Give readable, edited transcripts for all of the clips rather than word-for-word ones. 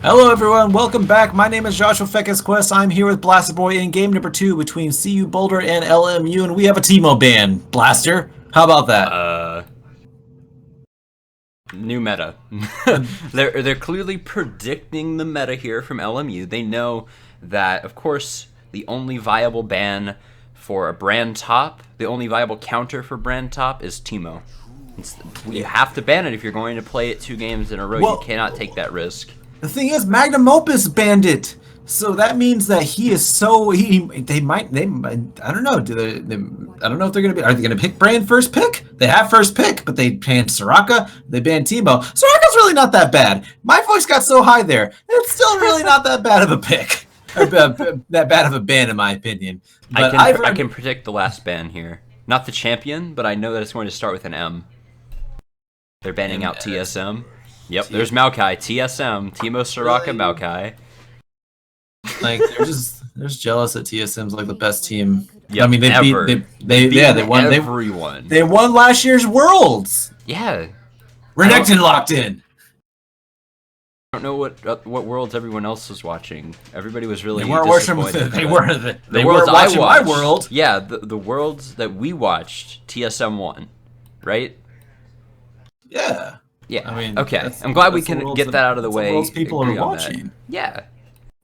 Hello everyone, welcome back. My name is Joshua Fekes Quest. I'm here with Blaster Boy in game number 2 between CU Boulder and LMU, and we have a Teemo ban. Blaster, how about that? New meta. They're clearly predicting the meta here from LMU. They know that, of course, the only viable ban for a brand top, the only viable counter for brand top is Teemo. You have to ban it if you're going to play it 2 games in a row. You cannot take that risk. The thing is, Magnum Opus banned it, so that means that he is so they might I don't know. I don't know if they're gonna be. Are they gonna pick Brand first pick? They have first pick, but they banned Soraka. They banned Teemo. Soraka's really not that bad. My voice got so high there. It's still really not that bad of a pick. Or that bad of a ban, in my opinion. But I can predict the last ban here. Not the champion, but I know that it's going to start with an M. They're banning out TSM. Yep, there's Maokai, TSM, Teemo, Soraka, Maokai. Like they're just jealous that TSM's like the best team. Yep, I mean, they won everyone. They won last year's Worlds. Yeah, Renekton locked in. I don't know what Worlds everyone else was watching. Everybody was really disappointed. They weren't watching my world. Yeah, the Worlds that we watched, TSM won, right? Yeah. Yeah. I mean, okay. I'm glad we can get that out of the way. Worlds people are watching. Yeah.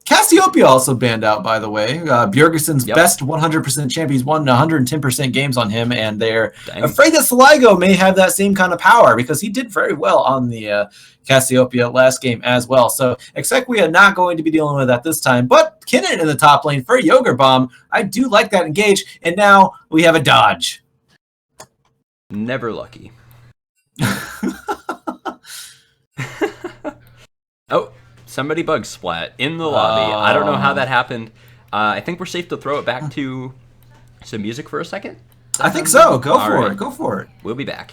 Cassiopeia also banned out, by the way. Bjergsen's best 100% champ. He's won 110% games on him, and they're afraid that Sligo may have that same kind of power because he did very well on the Cassiopeia last game as well. So expect we are not going to be dealing with that this time. But Kinnan in the top lane for Yogurt Bomb. I do like that engage, and now we have a dodge. Never lucky. Oh, somebody bug splat in the lobby. I don't know how that happened. I think we're safe to throw it back to some music for a second. I think so. Go for it. Go for it. We'll be back.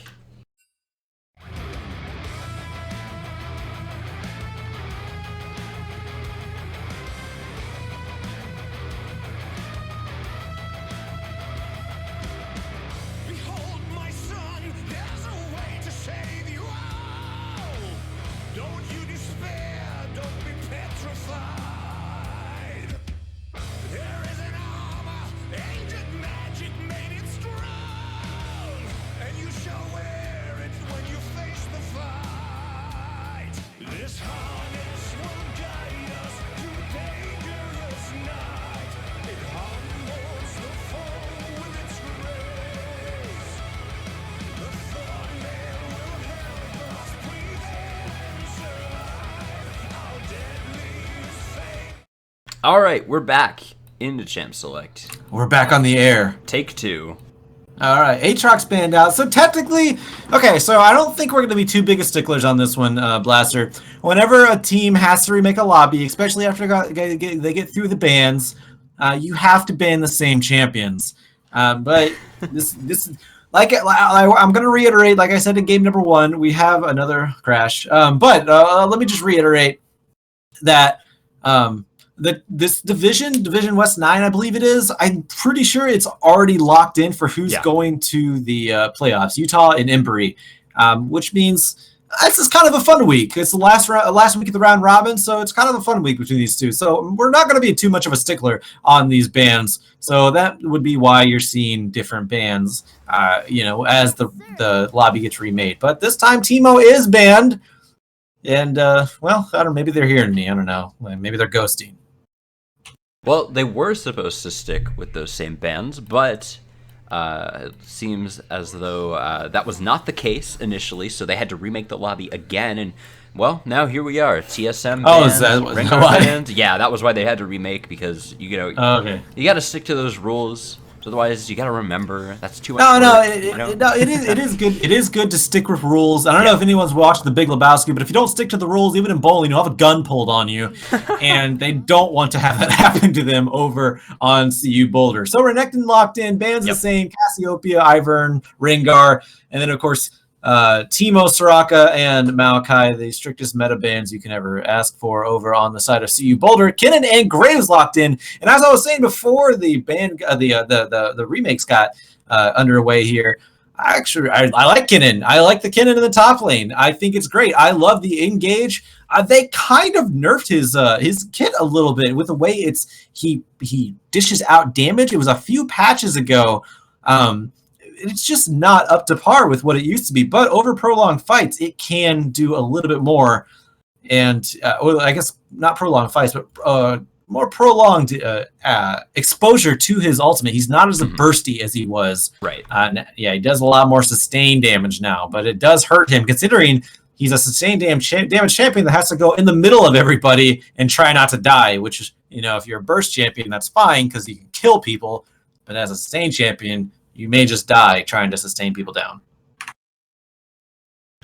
All right, we're back into Champ Select. We're back on the air. Take 2. All right, Aatrox banned out. So technically, okay, so I don't think we're going to be too big of sticklers on this one, Blaster. Whenever a team has to remake a lobby, especially after they get through the bans, you have to ban the same champions. But this like I'm going to reiterate, like I said in game number 1, we have another crash. But let me just reiterate that this Division West 9, I believe it is, I'm pretty sure it's already locked in for who's going to the playoffs, Utah and Embry, which means it's just kind of a fun week. It's the last week of the round robin, so it's kind of a fun week between these two. So we're not going to be too much of a stickler on these bans. So that would be why you're seeing different bans, as the lobby gets remade. But this time Teemo is banned, and well, I don't know, maybe they're hearing me. I don't know. Maybe they're ghosting. Well, they were supposed to stick with those same bans, but it seems as though that was not the case initially, so they had to remake the lobby again, and, well, now here we are. TSM bans, is that why? Bans. Yeah, that was why they had to remake, because, you got to stick to those rules. Otherwise, you got to remember that's too much. It is good. It is good to stick with rules. I don't know if anyone's watched The Big Lebowski, but if you don't stick to the rules, even in bowling, you'll have a gun pulled on you, and they don't want to have that happen to them over on CU Boulder. So Renekton locked in, bans the same: Cassiopeia, Ivern, Rengar, and then of course Teemo, Soraka, and Maokai, the strictest meta bans you can ever ask for over on the side of CU Boulder. Kinnan and Graves locked in, and as I was saying before, the remakes got underway here. I like Kinnan. I like the Kinnan in the top lane. I think it's great. I love the engage. They kind of nerfed his kit a little bit with the way he dishes out damage. It was a few patches ago. It's just not up to par with what it used to be. But over prolonged fights, it can do a little bit more. And well, I guess not prolonged fights, but more prolonged exposure to his ultimate. He's not as bursty as he was. Right. Yeah, he does a lot more sustained damage now, but it does hurt him considering he's a sustained damage champion that has to go in the middle of everybody and try not to die, which is, if you're a burst champion, that's fine because you can kill people. But as a sustained champion, you may just die trying to sustain people down.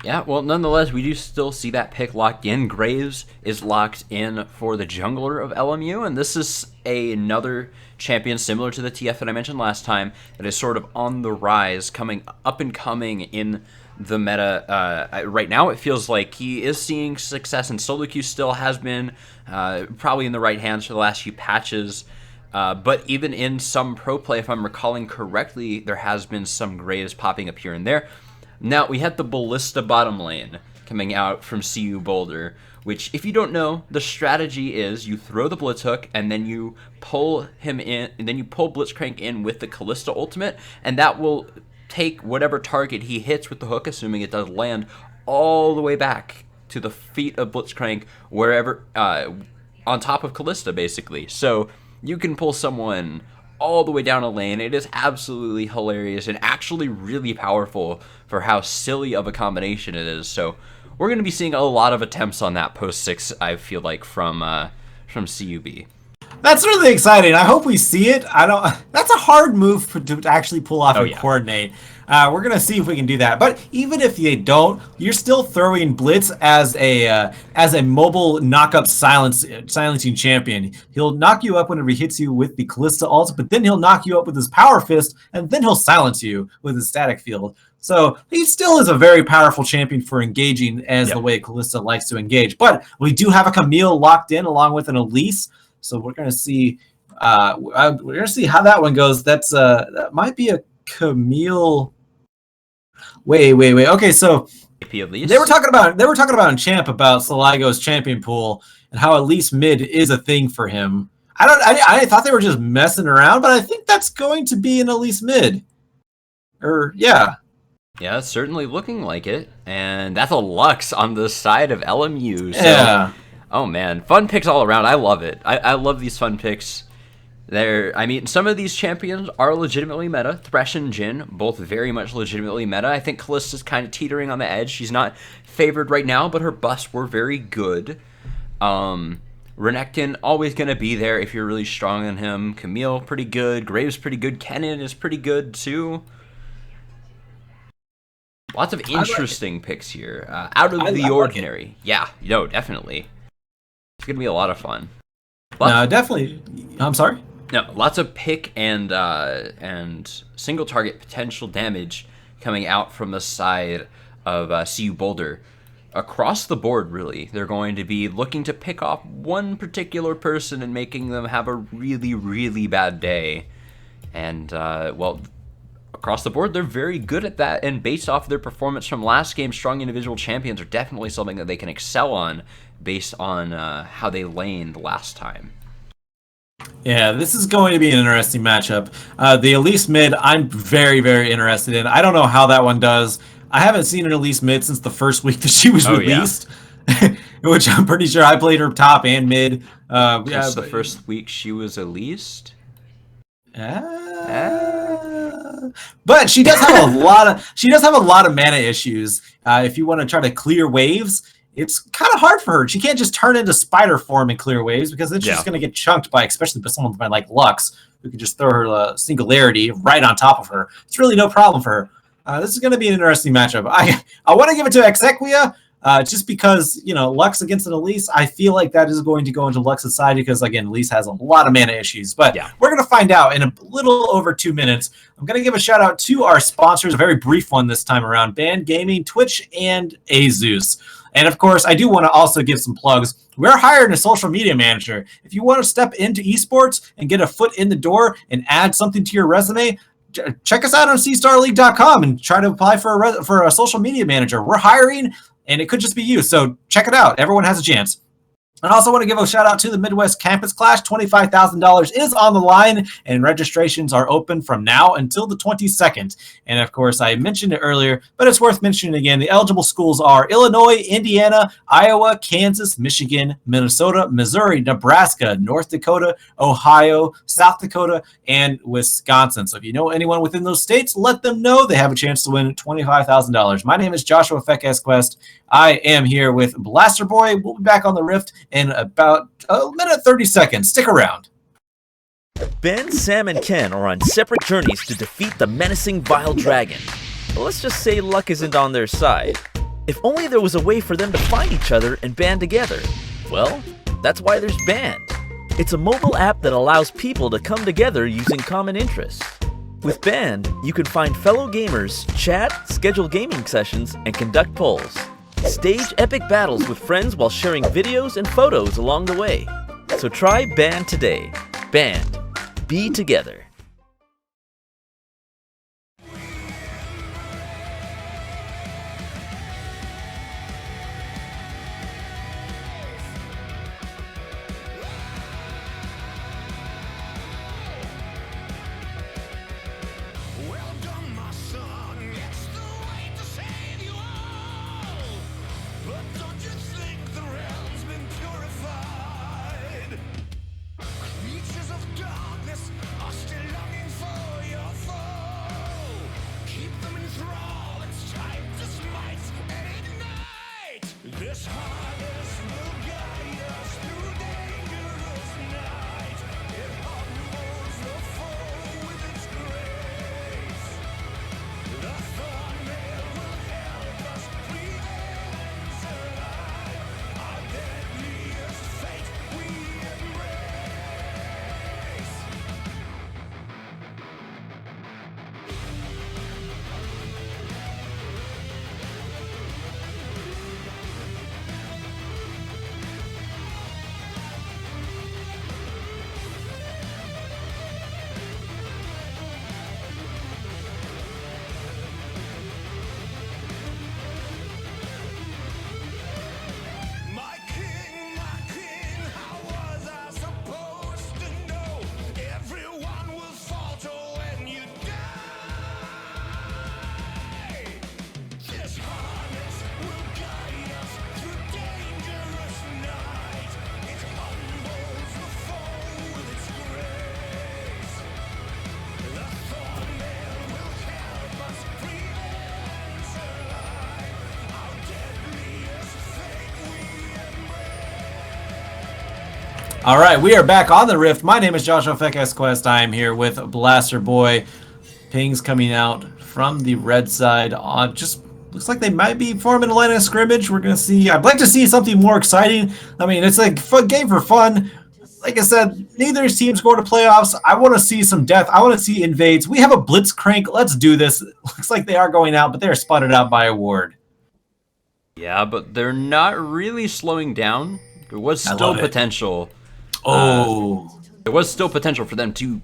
Yeah, well, nonetheless, we do still see that pick locked in. Graves is locked in for the jungler of LMU, and this is another champion similar to the TF that I mentioned last time that is sort of on the rise, coming up and coming in the meta. Right now, it feels like he is seeing success, and solo queue still has been probably in the right hands for the last few patches. But even in some pro play, if I'm recalling correctly, there has been some Graves popping up here and there. Now, we had the Ballista bottom lane coming out from CU Boulder, which, if you don't know, the strategy is you throw the Blitz Hook, and then you pull him in, and then you pull Blitzcrank in with the Callista ultimate, and that will take whatever target he hits with the hook, assuming it does land, all the way back to the feet of Blitzcrank, wherever, on top of Callista, basically. So you can pull someone all the way down a lane. It is absolutely hilarious and actually really powerful for how silly of a combination it is. So we're going to be seeing a lot of attempts on that post 6, I feel like, from CUB. That's really exciting. I hope we see it. That's a hard move to actually pull off and coordinate. We're gonna see if we can do that. But even if they don't, you're still throwing Blitz as a mobile knock-up silencing champion. He'll knock you up whenever he hits you with the Callista ult, but then he'll knock you up with his power fist, and then he'll silence you with his static field. So he still is a very powerful champion for engaging as the way Callista likes to engage. But we do have a Camille locked in along with an Elise. So we're gonna see how that one goes. That might be a Camille. Wait. Okay, so they were talking about in Champ about Sligo's champion pool and how Elise mid is a thing for him. I thought they were just messing around, but I think that's going to be an Elise mid. Yeah, it's certainly looking like it, and that's a Lux on the side of LMU. So. Yeah. Oh man, fun picks all around. I love it. I love these fun picks. Some of these champions are legitimately meta. Thresh and Jhin, both very much legitimately meta. I think Callista's kind of teetering on the edge. She's not favored right now, but her buffs were very good. Renekton, always going to be there if you're really strong on him. Camille, pretty good. Graves, pretty good. Kennen is pretty good, too. Lots of interesting picks here. Out of the ordinary. Definitely. It's going to be a lot of fun. No, definitely. I'm sorry? No, lots of pick and single target potential damage coming out from the side of CU Boulder. Across the board, really, they're going to be looking to pick off one particular person and making them have a really, really bad day. And, across the board, they're very good at that, and based off their performance from last game, strong individual champions are definitely something that they can excel on based on how they laned last time. Yeah, this is going to be an interesting matchup. The Elise mid, I'm very, very interested in. I don't know how that one does. I haven't seen an Elise mid since the first week that she was released, which I'm pretty sure I played her top and mid. The first week she was released. But she does have a lot of mana issues. If you want to try to clear waves, it's kind of hard for her. She can't just turn into spider form and clear waves because then she's going to get chunked especially by someone like Lux, who can just throw her singularity right on top of her. It's really no problem for her. This is going to be an interesting matchup. I want to give it to Exequia just because, Lux against an Elise, I feel like that is going to go into Lux's side because, again, Elise has a lot of mana issues. But we're going to find out in a little over 2 minutes. I'm going to give a shout out to our sponsors, a very brief one this time around, Band Gaming, Twitch, and Azus. And of course, I do want to also give some plugs. We're hiring a social media manager. If you want to step into esports and get a foot in the door and add something to your resume, check us out on cstarleague.com and try to apply for a social media manager. We're hiring, and it could just be you. So check it out. Everyone has a chance. And I also want to give a shout out to the Midwest Campus Clash. $25,000 is on the line, and registrations are open from now until the 22nd. And of course, I mentioned it earlier, but it's worth mentioning again. The eligible schools are Illinois, Indiana, Iowa, Kansas, Michigan, Minnesota, Missouri, Nebraska, North Dakota, Ohio, South Dakota, and Wisconsin. So if you know anyone within those states, let them know. They have a chance to win $25,000. My name is Joshua Fekesquest. I am here with Blaster Boy. We'll be back on the Rift in about a minute 30 seconds. Stick around. Ben, Sam, and Ken are on separate journeys to defeat the menacing Vile Dragon. But let's just say luck isn't on their side. If only there was a way for them to find each other and band together. Well, that's why there's Band. It's a mobile app that allows people to come together using common interests. With Band, you can find fellow gamers, chat, schedule gaming sessions, and conduct polls. Stage epic battles with friends while sharing videos and photos along the way. So try Band today. Band. Be together. This harvest will guide us through dangerous night. It humbles the foe with its grace. The thunder will help us prevail and survive. Our deadliest fate we embrace. My king, how was I supposed to know? Everyone will falter when you die. This harness will guide us through dangerous night. It humbles the foe with its grace. The thunder will help us prevail and survive. Our deadliest fate we All right, we are back on the Rift. My name is Joshua Fekesquest. I am here with Blaster Boy. Pings coming out from the red side. Just looks like they might be forming a line of scrimmage. We're going to see. I'd like to see something more exciting. I mean, it's a fun game for fun. Like I said, neither team's going to playoffs. I want to see some death. I want to see invades. We have a blitzcrank. Let's do this. Looks like they are going out, but they're spotted out by a ward. Yeah, but they're not really slowing down. There was still potential. There was still potential for them to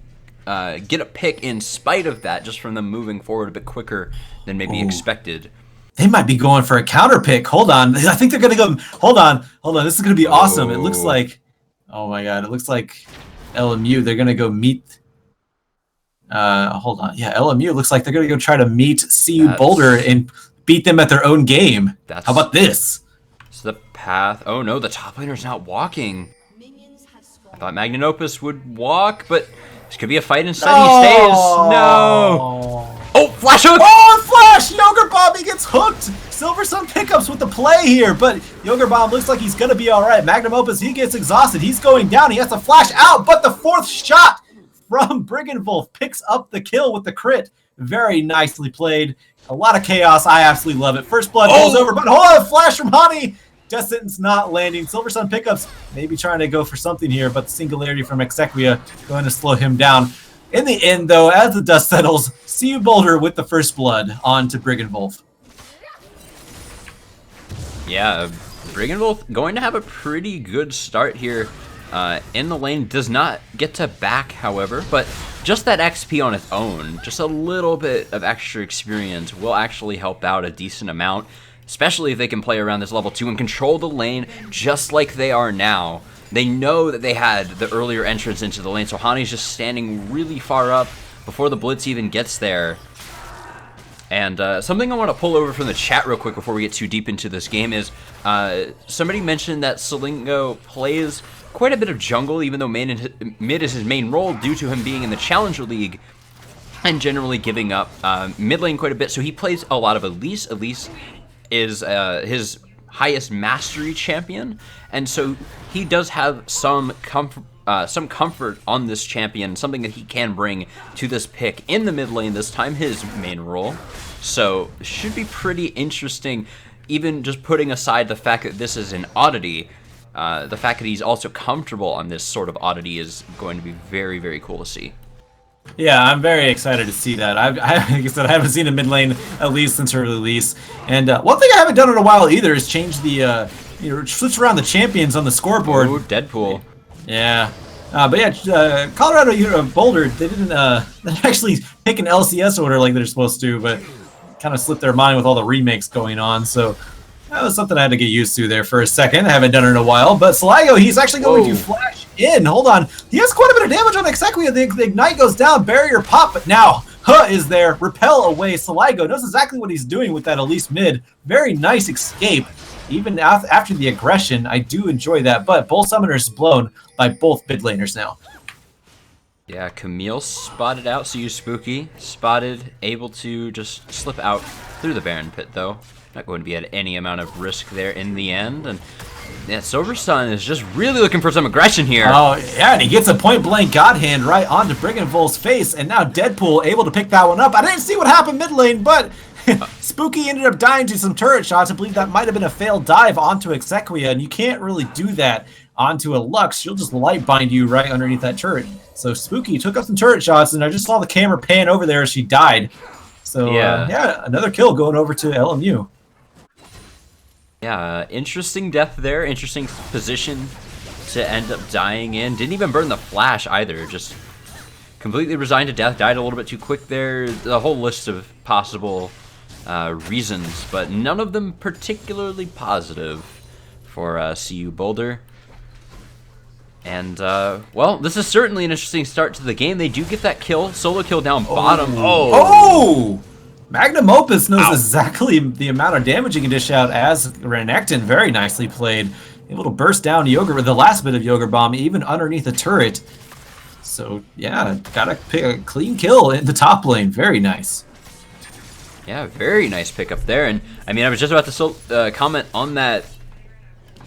get a pick in spite of that, just from them moving forward a bit quicker than maybe expected. They might be going for a counter pick. Hold on. I think they're going to go. Hold on. This is going to be awesome. It looks like, oh my God, it looks like LMU. They're going to go meet. Hold on. Yeah, LMU looks like they're going to go try to meet CU Boulder and beat them at their own game. How about this? It's the path. Oh no, the top laner's not walking. I thought Magnanopus would walk, but this could be a fight instead. He stays. No. Oh, flash hook! Oh, flash! Yogurt Bomb, he gets hooked! Silver Sun pickups with the play here, but Yogurt Bomb looks like he's going to be all right. Magnum Opus, he gets exhausted. He's going down. He has to flash out, but the fourth shot from Brigand Wolf picks up the kill with the crit. Very nicely played. A lot of chaos. I absolutely love it. First blood goes over, but hold on, flash from Honey. Death Sentence not landing. Silver Sun pickups maybe trying to go for something here, but the Singularity from Exequia going to slow him down. In the end, though, as the dust settles, CU Boulder with the first blood on to Brigand Wolf. Yeah, Brigand Wolf going to have a pretty good start here in the lane. Does not get to back, however, but just that XP on its own, just a little bit of extra experience will actually help out a decent amount, especially if they can play around this level 2 and control the lane just like they are now. They know that they had the earlier entrance into the lane, so Hani's just standing really far up before the Blitz even gets there. And something I want to pull over from the chat real quick before we get too deep into this game is somebody mentioned that Salingo plays quite a bit of jungle, even though mid is his main role due to him being in the Challenger League and generally giving up mid lane quite a bit. So he plays a lot of Elise. Elise is his highest mastery champion, and so he does have some comfort on this champion, something that he can bring to this pick in the mid lane this time, his main role. So should be pretty interesting, even just putting aside the fact that this is an oddity. The fact that he's also comfortable on this sort of oddity is going to be very, very cool to see. Yeah, I'm very excited to see that. Like I said, I haven't seen a mid lane at least since her release. And one thing I haven't done in a while either is change the, switch around the champions on the scoreboard. Ooh, Deadpool. Yeah. But yeah, Colorado, Boulder, they didn't actually pick an LCS order like they're supposed to, but kind of slipped their mind with all the remakes going on. So that was something I had to get used to there for a second. I haven't done it in a while. But Sligo, he's actually going to flash in. Hold on. He has quite a bit of damage on Exequia. The Ignite goes down, barrier pop, but now is there. Repel away. Sligo knows exactly what he's doing with that Elise mid. Very nice escape. Even after the aggression, I do enjoy that. But both summoners blown by both mid laners now. Yeah, Camille spotted out, so you Spooky. Spotted, able to just slip out through the Baron pit, though. Not going to be at any amount of risk there in the end. And yeah, Silversun is just really looking for some aggression here. Oh, yeah, and he gets a point-blank God Hand right onto Brigand Vol's face, and now Deadpool able to pick that one up. I didn't see what happened mid lane, but Spooky ended up dying to some turret shots. I believe that might have been a failed dive onto Exequia, and you can't really do that onto a Lux. She'll just light bind you right underneath that turret. So Spooky took up some turret shots, and I just saw the camera pan over there as she died. So yeah, another kill going over to LMU. Yeah, interesting death there. Interesting position to end up dying in. Didn't even burn the flash either. Just completely resigned to death. Died a little bit too quick there. The whole list of possible reasons, but none of them particularly positive for CU Boulder. And, well, this is certainly an interesting start to the game. They do get that kill. Solo kill down bottom. Oh! Magnum Opus knows exactly the amount of damage he can dish out as Renekton. Very nicely played. Able to burst down Yogurt with the last bit of Yogurt Bomb, even underneath the turret. So, yeah, gotta pick a clean kill in the top lane. Very nice. Yeah, very nice pickup there. And, I mean, I was just about to comment on that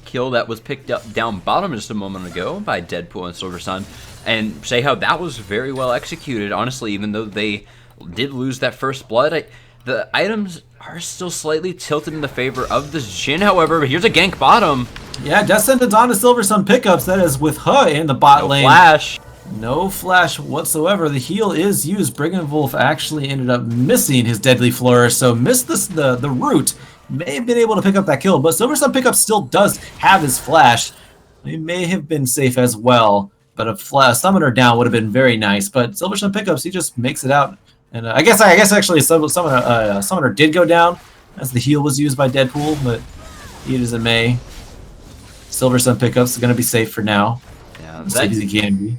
kill that was picked up down bottom just a moment ago by Deadpool and Silversun, and say how that was very well executed. Honestly, even though they did lose that first blood, the items are still slightly tilted in the favor of this Jhin. However, here's a gank bottom. Yeah, Death Sentence on to Silversun pickups. That is with Huh in the bot lane. Flash. No flash whatsoever. The heal is used. Brigand Wolf actually ended up missing his Deadly Flourish, so missed the root. May have been able to pick up that kill, but Silversun pickup still does have his flash. He may have been safe as well, but a summoner down would have been very nice. But Silversun pickups, he just makes it out. And I guess actually summoner did go down as the heal was used by Deadpool, but be it as it may, Silversun pickups are going to be safe for now. Yeah, as safe as he can be.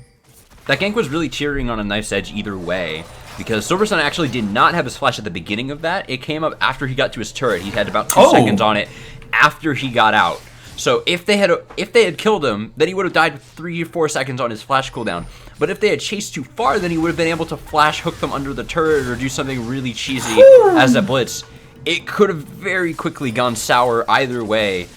That gank was really teetering on a knife's edge either way, because Silversun actually did not have his flash at the beginning of that. It came up after he got to his turret. He had about 2 seconds on it after he got out. So if they had killed him, then he would have died 3 or 4 seconds on his flash cooldown. But if they had chased too far, then he would have been able to flash hook them under the turret or do something really cheesy as a blitz. It could have very quickly gone sour either way.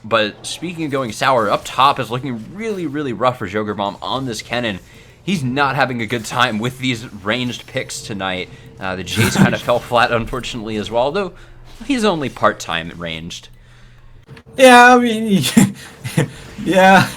But speaking of going sour, up top is looking really, really rough for Joggerbomb on this Kennen. He's not having a good time with these ranged picks tonight. The Jace kind of fell flat, unfortunately, as well, though he's only part-time ranged. Yeah, I mean, yeah.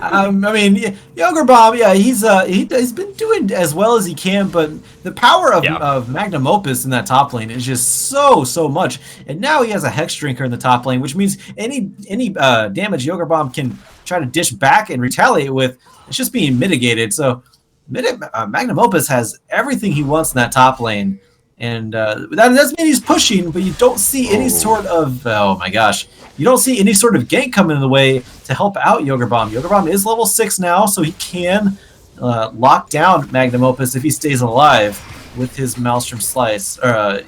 I mean, Joggerbomb, yeah, he's been doing as well as he can, but the power of Magnum Opus in that top lane is just so much. And now he has a Hex Drinker in the top lane, which means any damage Joggerbomb can try to dish back and retaliate with, it's just being mitigated. So Magnum Opus has everything he wants in that top lane. And that doesn't mean he's pushing, but you don't see any sort of, oh my gosh, you don't see any sort of gank coming in the way to help out Yogur Bomb. Yogur Bomb is level 6 now, so he can lock down Magnum Opus if he stays alive with his Maelstrom Slice. With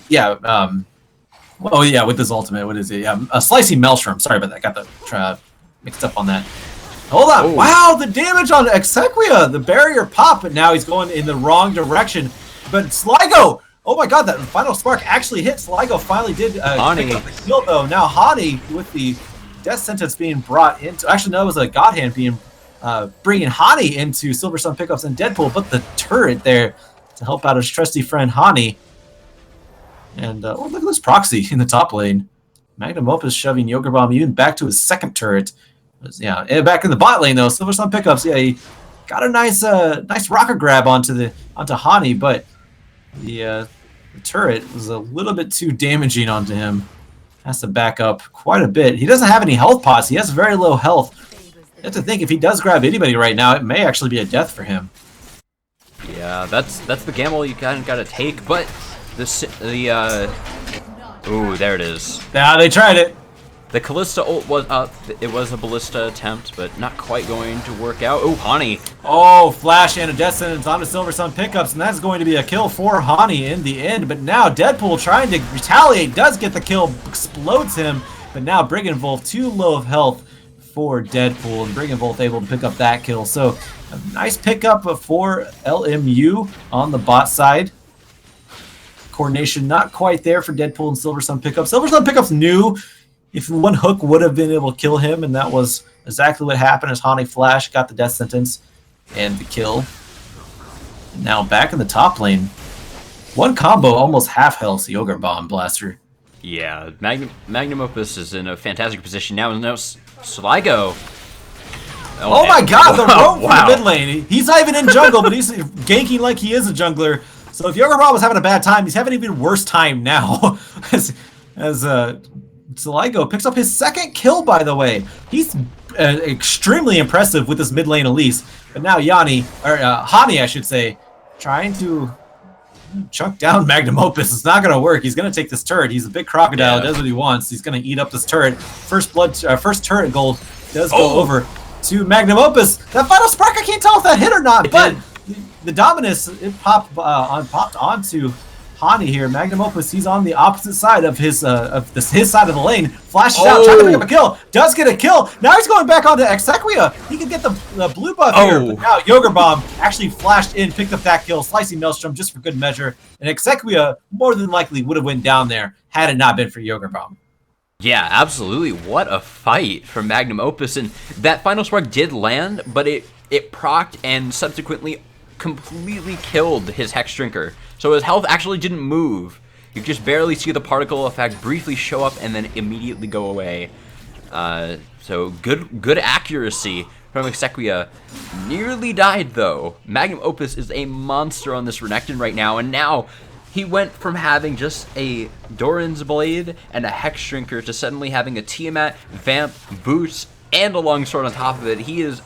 his ultimate. What is it? A Slicey Maelstrom. Sorry about that. Got the mixed up on that. Hold on. Oh. Wow, the damage on Exequia. The barrier popped, but now he's going in the wrong direction. But Sligo! Oh my god, that final spark actually hit. Sligo finally did pick up the kill, though. Now Hani, with the death sentence being brought into... Actually, no, it was a God Hand being bringing Hani into Silver Sun pickups and Deadpool, but the turret there to help out his trusty friend Hani. And look at this proxy in the top lane. Magnum Opus shoving Yogur Bomb even back to his second turret. Yeah, and back in the bot lane, though, Silver Sun pickups, yeah, he got a nice rocket grab onto Hani, but the turret was a little bit too damaging onto him. Has to back up quite a bit. He doesn't have any health pots. He has very low health. You have to think, if he does grab anybody right now, it may actually be a death for him. Yeah, that's the gamble you kind of got to take, but ooh, there it is. Now they tried it. The Callista ult was up. It was a ballista attempt, but not quite going to work out. Oh, Hani. Oh, flash and a death sentence onto Silver Sun pickups, and that's going to be a kill for Hani in the end. But now Deadpool trying to retaliate, does get the kill, explodes him. But now Brigand Wolf too low of health for Deadpool, and Brigand Wolf able to pick up that kill. So a nice pickup for LMU on the bot side. Coordination not quite there for Deadpool and Silver Sun pickups. Silver Sun pickups knew if one hook would have been able to kill him, and that was exactly what happened as Hani Flash got the death sentence and the kill. And now back in the top lane. One combo, almost half health, Yogur Bomb Blaster. Yeah, Magnum Opus is in a fantastic position now. No, Sligo. Oh my god, the roam from the mid lane. He's not even in jungle, but he's ganking like he is a jungler. So if Yogur Bomb was having a bad time, he's having an even worse time now. as Sligo picks up his second kill, by the way. He's extremely impressive with this mid lane Elise. But now Hani, I should say, trying to chunk down Magnum Opus. It's not going to work. He's going to take this turret. He's a big crocodile. Yeah. Does what he wants. He's going to eat up this turret. First turret gold does go over to Magnum Opus. That final spark, I can't tell if that hit or not, but the Dominus, it popped onto Hani here. Magnum Opus, he's on the opposite side of his side of the lane. Flashes out, trying to pick up a kill. Does get a kill. Now he's going back onto Exequia. He can get the blue buff here. But now Yogur Bomb actually flashed in, picked up that kill, slicing Maelstrom just for good measure. And Exequia more than likely would have went down there had it not been for Yogur Bomb. Yeah, absolutely. What a fight from Magnum Opus. And that final spark did land, but it procced and subsequently completely killed his Hex Drinker. So his health actually didn't move. You just barely see the particle effect briefly show up and then immediately go away. So good accuracy from Exequia. Nearly died though. Magnum Opus is a monster on this Renekton right now, and now he went from having just a Doran's Blade and a Hex Drinker to suddenly having a Tiamat, Vamp, Boots, and a Longsword on top of it. He is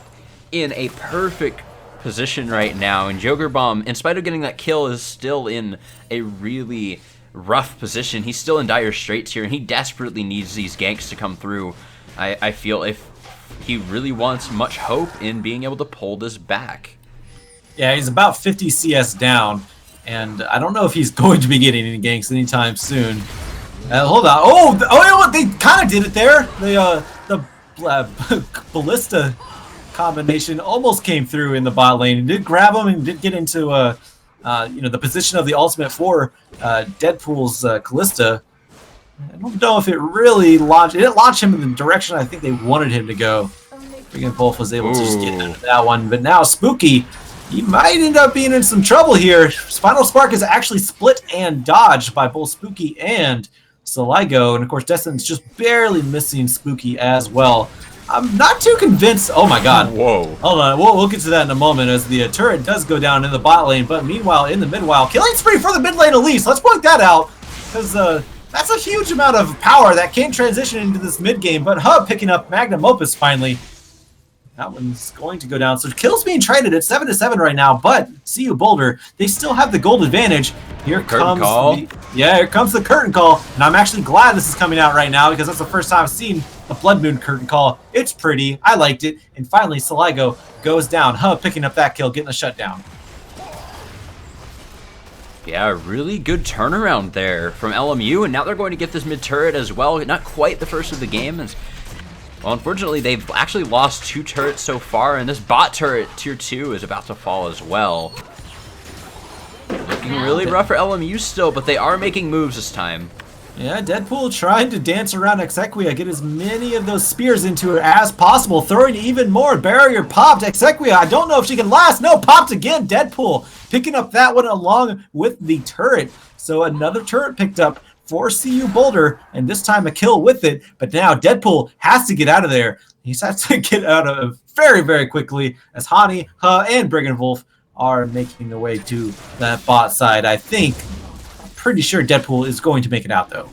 in a perfect position right now, and Yogur Bomb, in spite of getting that kill, is still in a really rough position. He's still in dire straits here, and he desperately needs these ganks to come through. I feel if he really wants much hope in being able to pull this back. Yeah, he's about 50 CS down, and I don't know if he's going to be getting any ganks anytime soon. Hold on. Oh, they kind of did it there. The ballista combination almost came through in the bot lane. It did grab him and did get into the position of the ultimate for Deadpool's Callista. I don't know if it really launched. It didn't launch him in the direction I think they wanted him to go. Brigand Wolf was able to just get out of that one, but now Spooky, he might end up being in some trouble here. Final Spark is actually split and dodged by both Spooky and Sligo, and of course Destin's just barely missing Spooky as well. I'm not too convinced. Oh my god. Whoa. Hold on. We'll get to that in a moment as the turret does go down in the bot lane. But meanwhile, in the mid-while, killing spree for the mid lane Elise. Let's point that out because that's a huge amount of power that can transition into this mid game. But Hub picking up Magnum Opus finally. That one's going to go down. So kills being traded at 7-7 right now, but CU Boulder, they still have the gold advantage. Here comes here comes the curtain call, and I'm actually glad this is coming out right now because that's the first time I've seen the Blood Moon curtain call. It's pretty. I liked it. And finally, Sligo goes down. Picking up that kill, getting the shutdown. Yeah, really good turnaround there from LMU, and now they're going to get this mid turret as well. Not quite the first of the game. Well, unfortunately, they've actually lost 2 turrets so far, and this bot turret, tier 2, is about to fall as well. Looking really rough for LMU still, but they are making moves this time. Yeah, Deadpool trying to dance around Exequia, get as many of those spears into her as possible, throwing even more. Barrier popped. Exequia, I don't know if she can last. No, popped again. Deadpool picking up that one along with the turret. So another turret picked up for CU Boulder, and this time a kill with it. But now Deadpool has to get out of there. He has to get out of very, very quickly as Hani, and Brigand Wolf are making their way to that bot side. I'm pretty sure Deadpool is going to make it out, though.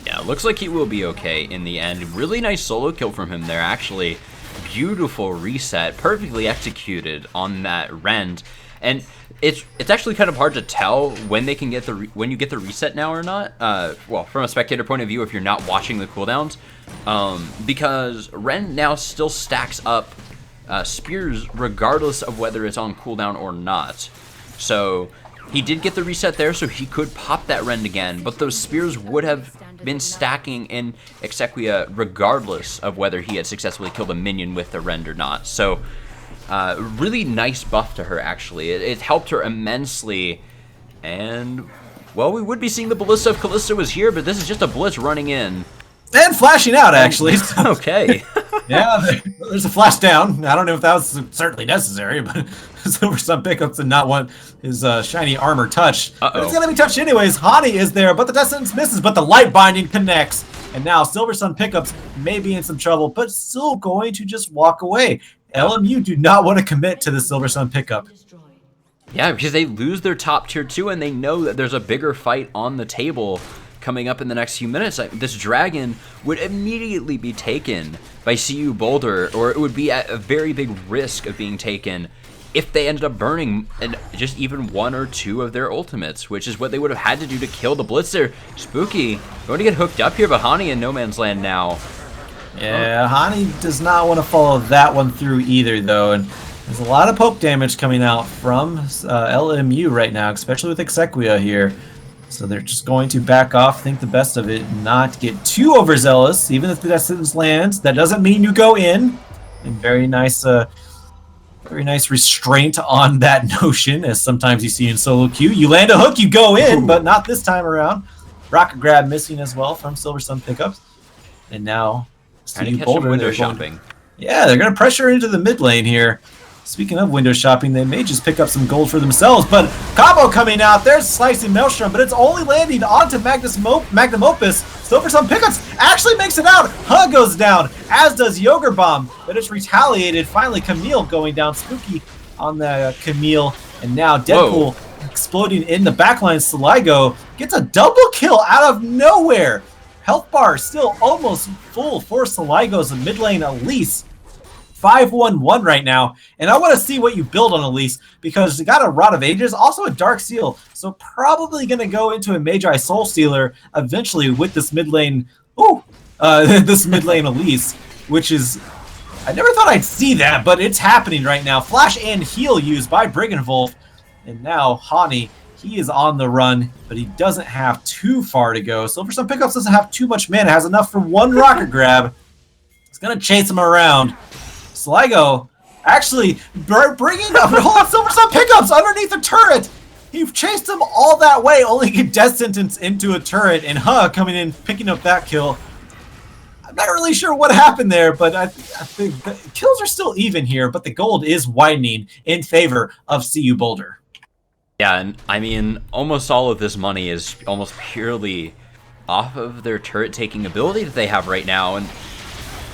Yeah, looks like he will be okay in the end. Really nice solo kill from him there, actually. Beautiful reset, perfectly executed on that rend. And it's actually kind of hard to tell when they can get when you get the reset now or not. Well, from a spectator point of view, if you're not watching the cooldowns, because Ren now still stacks up spears regardless of whether it's on cooldown or not. So he did get the reset there, so he could pop that rend again, but those spears would have been stacking in Exequia regardless of whether he had successfully killed a minion with the rend or not. So really nice buff to her, actually. It helped her immensely. And, well, we would be seeing the Ballista if Kalista was here, but this is just a Blitz running in. And flashing out, actually. Okay. Yeah, there's a flash down. I don't know if that was certainly necessary, but Silver Sun pickups and not want his shiny armor touched. But it's going to be touched anyways. Hani is there, but the Death Sentence misses, but the Light Binding connects. And now Silver Sun pickups may be in some trouble, but still going to just walk away. LMU do not want to commit to the Silver Sun pickup. Yeah, because they lose their top tier 2, and they know that there's a bigger fight on the table coming up in the next few minutes. This dragon would immediately be taken by CU Boulder, or it would be at a very big risk of being taken if they ended up burning just even 1 or 2 of their ultimates, which is what they would have had to do to kill the Blitzer. Spooky going to get hooked up here, but Hani in no man's land now. Yeah, Hani does not want to follow that one through either, though, and there's a lot of poke damage coming out from LMU right now, especially with Exequia here. So they're just going to back off, think the best of it, not get too overzealous. Even if the Death Sentence lands, that doesn't mean you go in. And very nice restraint on that notion, as sometimes you see in solo queue. You land a hook, you go in, but not this time around. Rocket grab missing as well from Silver Sun pickups. And now CU Boulder, window shopping. Yeah, they're going to pressure into the mid lane here. Speaking of window shopping, they may just pick up some gold for themselves, but combo coming out, there's Slicing Maelstrom, but it's only landing onto Magnum Opus. Silver Sun pickups actually makes it out. Huh goes down, as does Yogurt Bomb, but it's retaliated. Finally, Camille going down. Spooky on the Camille, and now Deadpool exploding in the backline. Sligo gets a double kill out of nowhere. Health bar still almost full for Sligo's mid lane Elise. 5-1-1 right now, and I want to see what you build on Elise, because you got a Rod of Ages, also a Dark Seal, so probably going to go into a Magi Soul Stealer eventually with this mid lane, this mid lane Elise, which is, I never thought I'd see that, but it's happening right now. Flash and heal used by Brigand Wolf, and now Hani, he is on the run, but he doesn't have too far to go. Silver Sun Pickups doesn't have too much mana, has enough for one rocket grab. It's going to chase him around. Sligo actually bringing up Silver Sun Pickups underneath the turret. He chased him all that way, only get Death Sentence into a turret, and coming in, picking up that kill. I'm not really sure what happened there, but I think the kills are still even here, but the gold is widening in favor of CU Boulder. Yeah, and I mean, almost all of this money is almost purely off of their turret-taking ability that they have right now, and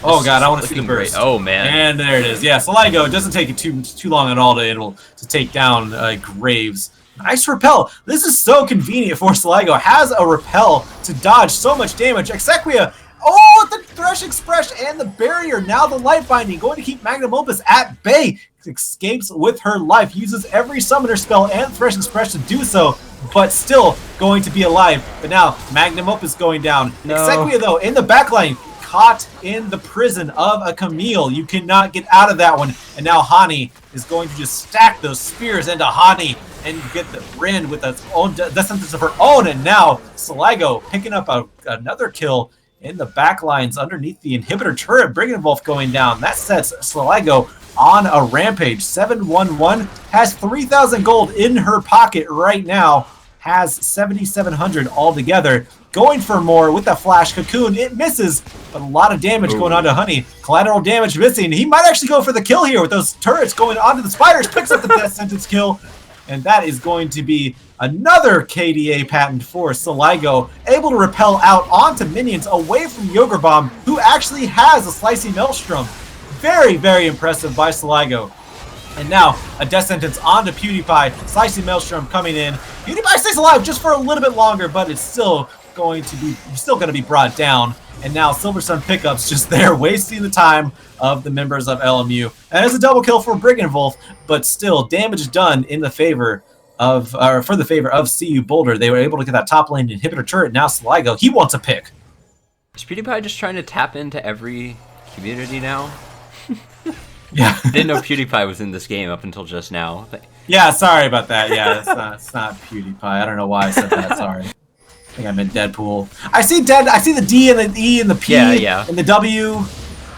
oh god, I want to see the burst. Oh man. And there it is. Yeah, Sligo, it doesn't take it too long at all to take down Graves. Nice repel. This is so convenient for Sligo. Has a repel to dodge so much damage. Exequia Oh, the Thresh Express and the barrier. Now the light binding going to keep Magnum Opus at bay. Escapes with her life. Uses every summoner spell and Thresh Express to do so, but still going to be alive. But now Magnum Opus going down. No. Exequia though in the backline, caught in the prison of a Camille. You cannot get out of that one. And now Hani is going to just stack those spears into Hani and get the Rin with its own death sentence of her own. And now Sligo picking up another kill in the back lines underneath the inhibitor turret. Brigand Wolf going down. That sets Sligo on a rampage. 711 has 3,000 gold in her pocket right now. Has 7,700 altogether. Going for more with the flash cocoon. It misses, but a lot of damage going on to Honey. Collateral damage missing. He might actually go for the kill here with those turrets going onto the spiders. Picks up the death sentence kill. And that is going to be another KDA patent for Sligo. Able to repel out onto minions away from Yogurt Bomb, who actually has a Slicey Maelstrom. Very, very impressive by Sligo. And now a death sentence onto PewDiePie. Slicey Maelstrom coming in. PewDiePie stays alive just for a little bit longer, but it's still going to be brought down. And now Silver Sun Pickups just there wasting the time of the members of LMU. And it's a double kill for Brigand Wolf, but still damage done in the favor of for the favor of CU Boulder. They were able to get that top lane inhibitor turret. Now Sligo, he wants a pick. Is PewDiePie just trying to tap into every community now? Yeah. Didn't know PewDiePie was in this game up until just now. Yeah, sorry about that. Yeah, it's not PewDiePie. I don't know why I said that. Sorry. I think I meant Deadpool. I see the D and the E and the P and the W.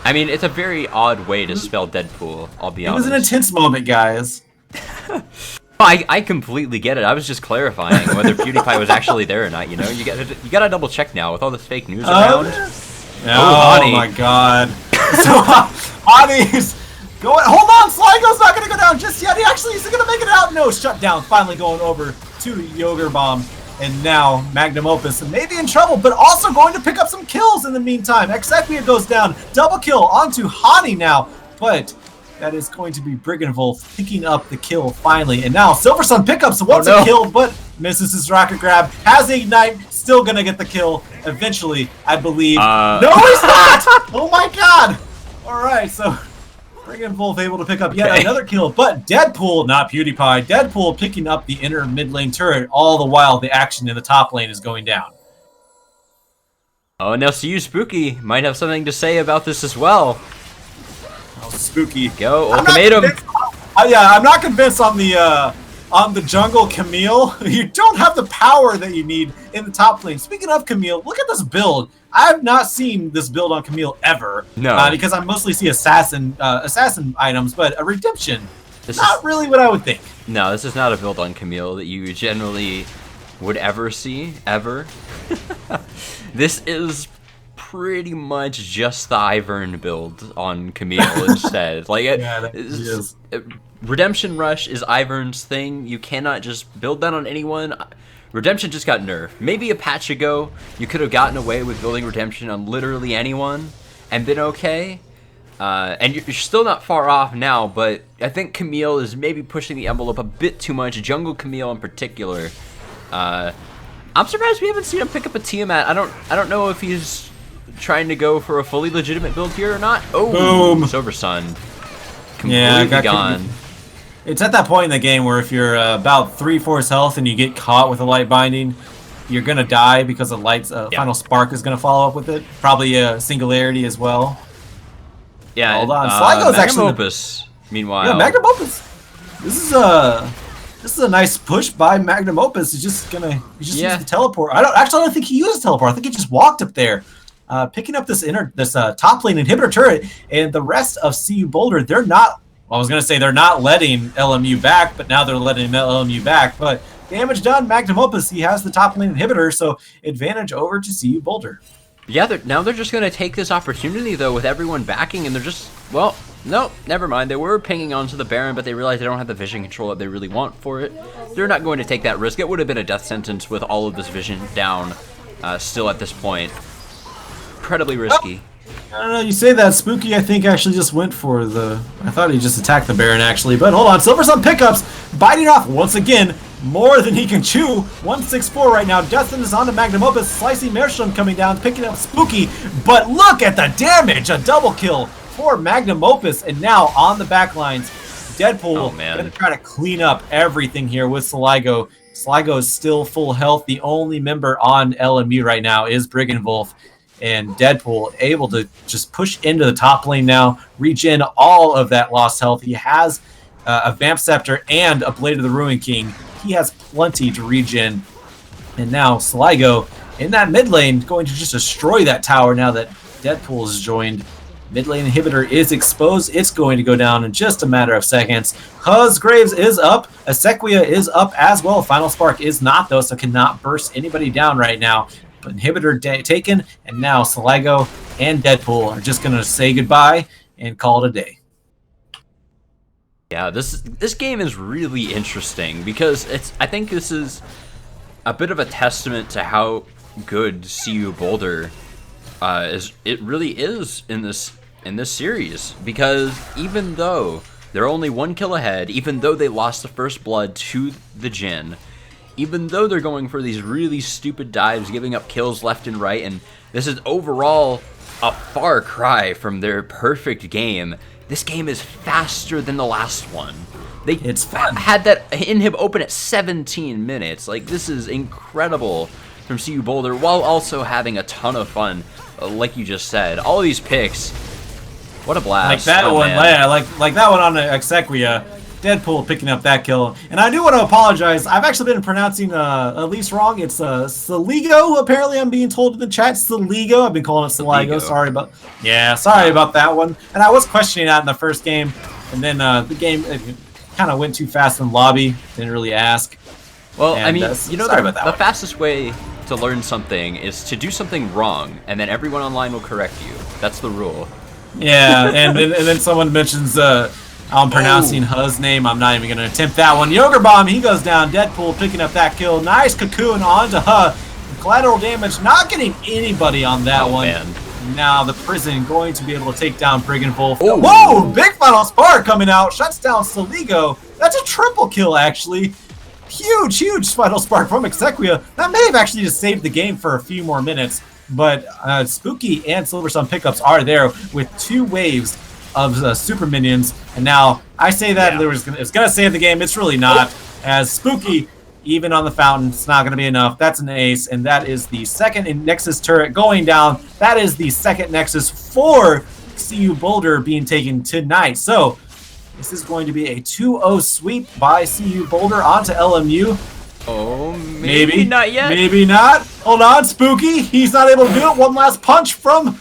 I mean, it's a very odd way to spell Deadpool, I'll be honest. It was an intense moment, guys. I completely get it. I was just clarifying whether PewDiePie was actually there or not, you know? You gotta double check now with all this fake news around. Oh my god. So Hani's going, hold on, Sligo's not gonna go down just yet. He actually is gonna make it out. No, shut down. Finally going over to Yogurt Bomb. And now Magnum Opus may be in trouble, but also going to pick up some kills in the meantime. Exequia goes down. Double kill onto Hani now. But that is going to be Brigand Wolf picking up the kill finally. And now Silver Sun pickups once a kill, but misses his rocket grab. Has the ignite. Still going to get the kill eventually, I believe. No, he's not! Oh my god! Alright, so Brigand Wolf able to pick up yet another kill, but Deadpool, not PewDiePie, Deadpool picking up the inner mid lane turret, all the while the action in the top lane is going down. Oh, now CU Spooky might have something to say about this as well. Oh, Spooky. Go, ultimatum. Yeah, I'm not convinced on the jungle Camille. You don't have the power that you need in the top lane. Speaking of Camille, look at this build. I have not seen this build on Camille ever. No. Because I mostly see assassin items, but a redemption. Not really what I would think. No, this is not a build on Camille that you generally would ever see, ever. This is pretty much just the Ivern build on Camille instead. Like, Redemption Rush is Ivern's thing. You cannot just build that on anyone. Redemption just got nerfed. Maybe a patch ago, you could have gotten away with building Redemption on literally anyone and been okay. And you're still not far off now, but I think Camille is maybe pushing the envelope a bit too much. Jungle Camille in particular. I'm surprised we haven't seen him pick up a Tiamat. I don't know if he's trying to go for a fully legitimate build here or not. Oh, boom! Silver Sun. Completely gone. It's at that point in the game where if you're about 3/4 health and you get caught with a light binding, you're gonna die because the light's final spark is gonna follow up with it. Probably a singularity as well. Yeah. Hold on. Sligo's actually Opus. Meanwhile. Yeah, Magnum Opus. This is a nice push by Magnum Opus. He's just used the teleport. I don't think he used teleport. I think he just walked up there, picking up this top lane inhibitor turret, and the rest of CU Boulder. They're not. Well, I was gonna say they're not letting LMU back, but now they're letting LMU back. But damage done. Magnum Opus. He has the top lane inhibitor, so advantage over to CU Boulder. Yeah, now they're just going to take this opportunity, though, with everyone backing, and they're just, well, no, never mind. They were pinging onto the Baron, but they realized they don't have the vision control that they really want for it. They're not going to take that risk. It would have been a death sentence with all of this vision down still at this point. Incredibly risky. I don't know, you say that. Spooky, I think, actually just went for the... I thought he just attacked the Baron, actually. But hold on, Silver's on pickups, biting off once again, more than he can chew. 164 right now. Dustin is on to Magnum Opus. Slicing Maelstrom coming down, picking up Spooky. But look at the damage! A double kill for Magnum Opus. And now on the back lines, Deadpool gonna try to clean up everything here with Sligo. Sligo is still full health. The only member on LMU right now is Brigand Wolf. And Deadpool able to just push into the top lane now, regen all of that lost health. He has a Vamp Scepter and a Blade of the Ruin King. He has plenty to regen. And now Sligo in that mid lane going to just destroy that tower now that Deadpool has joined. Mid lane inhibitor is exposed. It's going to go down in just a matter of seconds. Husgraves is up. Asequia is up as well. Final Spark is not, though, so cannot burst anybody down right now. But inhibitor taken, and now Sligo and Deadpool are just going to say goodbye and call it a day. Yeah, this game is really interesting because I think this is a bit of a testament to how good CU Boulder it really is in this series, because even though they're only 1 kill ahead, even though they lost the first blood to the Jhin, even though they're going for these really stupid dives, giving up kills left and right, and this is overall a far cry from their perfect game, this game is faster than the last one. It's fun. Had that inhib open at 17 minutes. Like, this is incredible from CU Boulder, while also having a ton of fun, like you just said. All these picks, what a blast. Like that one, yeah, like that one on the Exequia. Deadpool picking up that kill. And I do want to apologize. I've actually been pronouncing Elise wrong. It's Saligo, apparently I'm being told in the chat. Saligo. I've been calling it Saligo. Sorry about that one. And I was questioning that in the first game. And then the game kind of went too fast in lobby. Didn't really ask. Well, and, I mean, you know, the fastest way to learn something is to do something wrong, and then everyone online will correct you. That's the rule. Yeah, and then someone mentions I'm pronouncing Huz's name. I'm not even going to attempt that one. Yogurt Bomb, he goes down. Deadpool picking up that kill. Nice cocoon onto Huh. Collateral damage, not getting anybody on that one. Man. Now the prison going to be able to take down Brigand Wolf. Oh. Whoa, big Final Spark coming out. Shuts down Saligo. That's a triple kill, actually. Huge Final Spark from Exequia. That may have actually just saved the game for a few more minutes. But Spooky and Silver Sun pickups are there with 2 waves of super minions, and now I say that it's gonna save the game. It's really not, as Spooky, even on the fountain, it's not gonna be enough. That's an ace, and that is the second Nexus turret going down. That is the second Nexus for CU Boulder being taken tonight. So this is going to be a 2-0 sweep by CU Boulder onto LMU. Oh, maybe not yet. Maybe not. Hold on, Spooky. He's not able to do it. One last punch from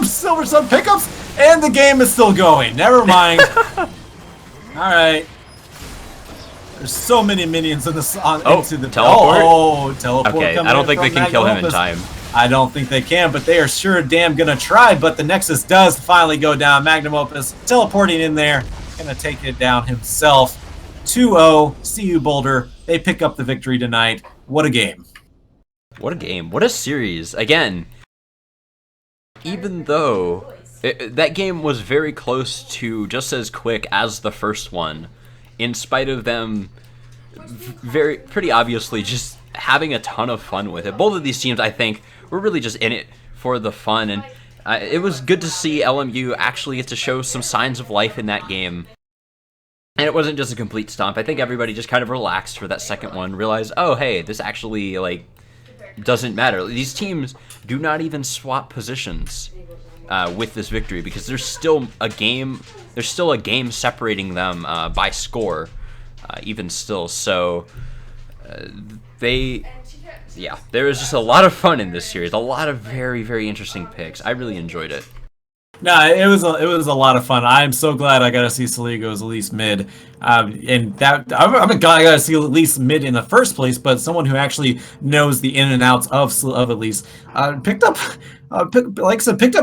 Silver Sun pickups. And the game is still going. Never mind. Alright. There's so many minions in into the teleport. Teleport. Okay, I don't think they can kill him in time. I don't think they can, but they are sure damn gonna try. But the Nexus does finally go down. Magnum Opus teleporting in there. Gonna take it down himself. 2-0. CU Boulder. They pick up the victory tonight. What a game. What a game. What a series. Again, even though that game was very close to just as quick as the first one, in spite of them pretty obviously just having a ton of fun with it. Both of these teams, I think, were really just in it for the fun, and it was good to see LMU actually get to show some signs of life in that game. And it wasn't just a complete stomp. I think everybody just kind of relaxed for that second one, realized, oh, hey, this actually, like, doesn't matter. These teams do not even swap positions with this victory, because there's still a game separating them by score, even still. So there was just a lot of fun in this series, a lot of very, very interesting picks. I really enjoyed it. No, it was a lot of fun. I am so glad I got to see Saligo's Elise mid, and that I'm glad I got to see Elise mid in the first place. But someone who actually knows the in and outs of Elise picked up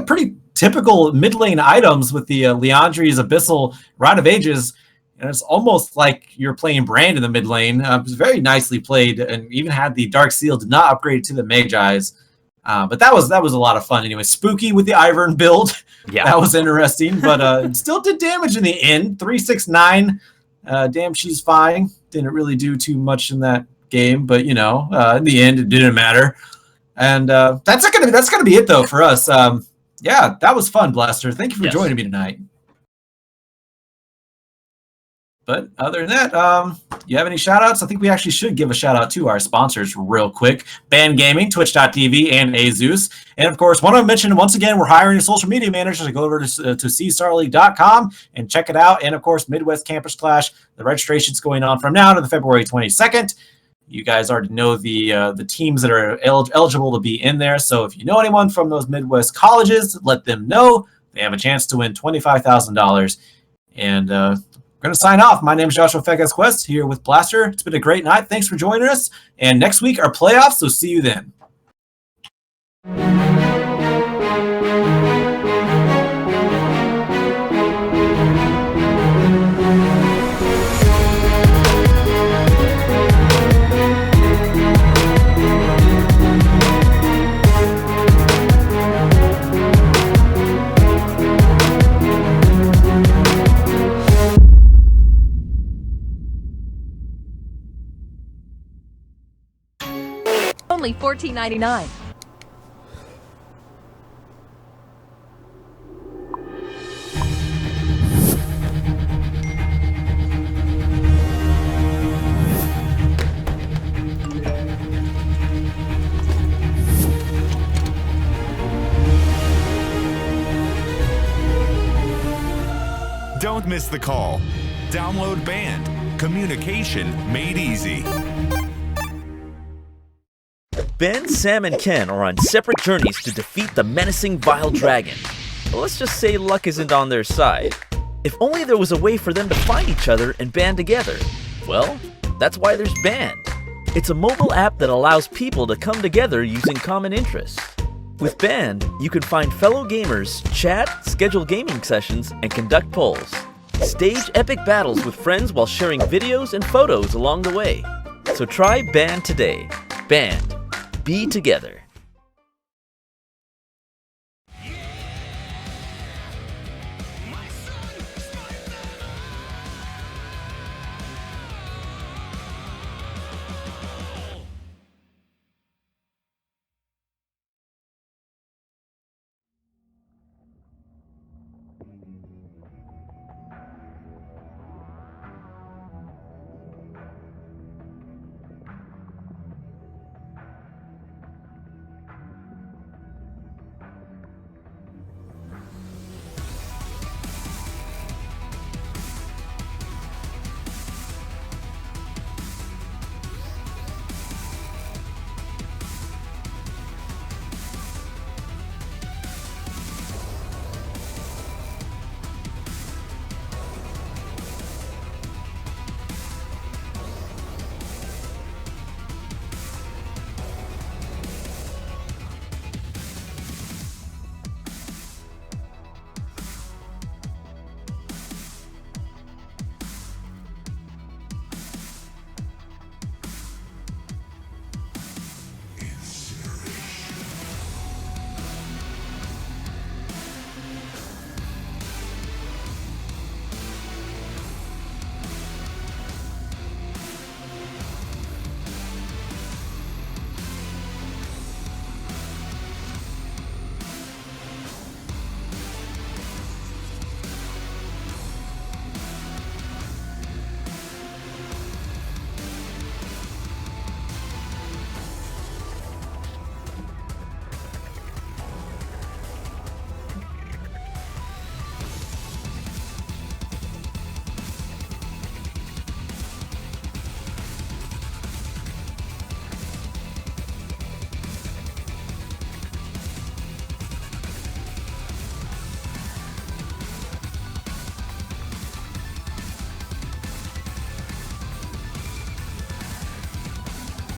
pretty typical mid lane items with the Leandri's Abyssal Rite of Ages, and it's almost like you're playing Brand in the mid lane. It was very nicely played, and even had the Dark Seal did not upgrade to the Magi's. But that was a lot of fun anyway. Spooky with the Ivern build. Yeah. That was interesting, but it still did damage in the end. 369. Damn, she's fine. Didn't really do too much in that game, but in the end, it didn't matter. And that's gonna be it though for us. Yeah, that was fun, Blaster. Thank you for joining me tonight. But other than that, you have any shout outs? I think we actually should give a shout out to our sponsors real quick. Band Gaming, Twitch.tv, and Azus. And of course, want to mention once again, we're hiring a social media manager, so go over to cstarleague.com and check it out. And of course, Midwest Campus Clash, the registration's going on from now to the February 22nd. You guys already know the teams that are eligible to be in there. So if you know anyone from those Midwest colleges, let them know. They have a chance to win $25,000. And we're going to sign off. My name is Joshua Fegas Quest here with Blaster. It's been a great night. Thanks for joining us. And next week are playoffs, so see you then. Only $14.99. Don't miss the call. Download Band. Communication made easy. Ben, Sam, and Ken are on separate journeys to defeat the menacing Vile Dragon. But let's just say luck isn't on their side. If only there was a way for them to find each other and band together. Well, that's why there's Band. It's a mobile app that allows people to come together using common interests. With Band, you can find fellow gamers, chat, schedule gaming sessions, and conduct polls. Stage epic battles with friends while sharing videos and photos along the way. So try Band today. Band. Be together.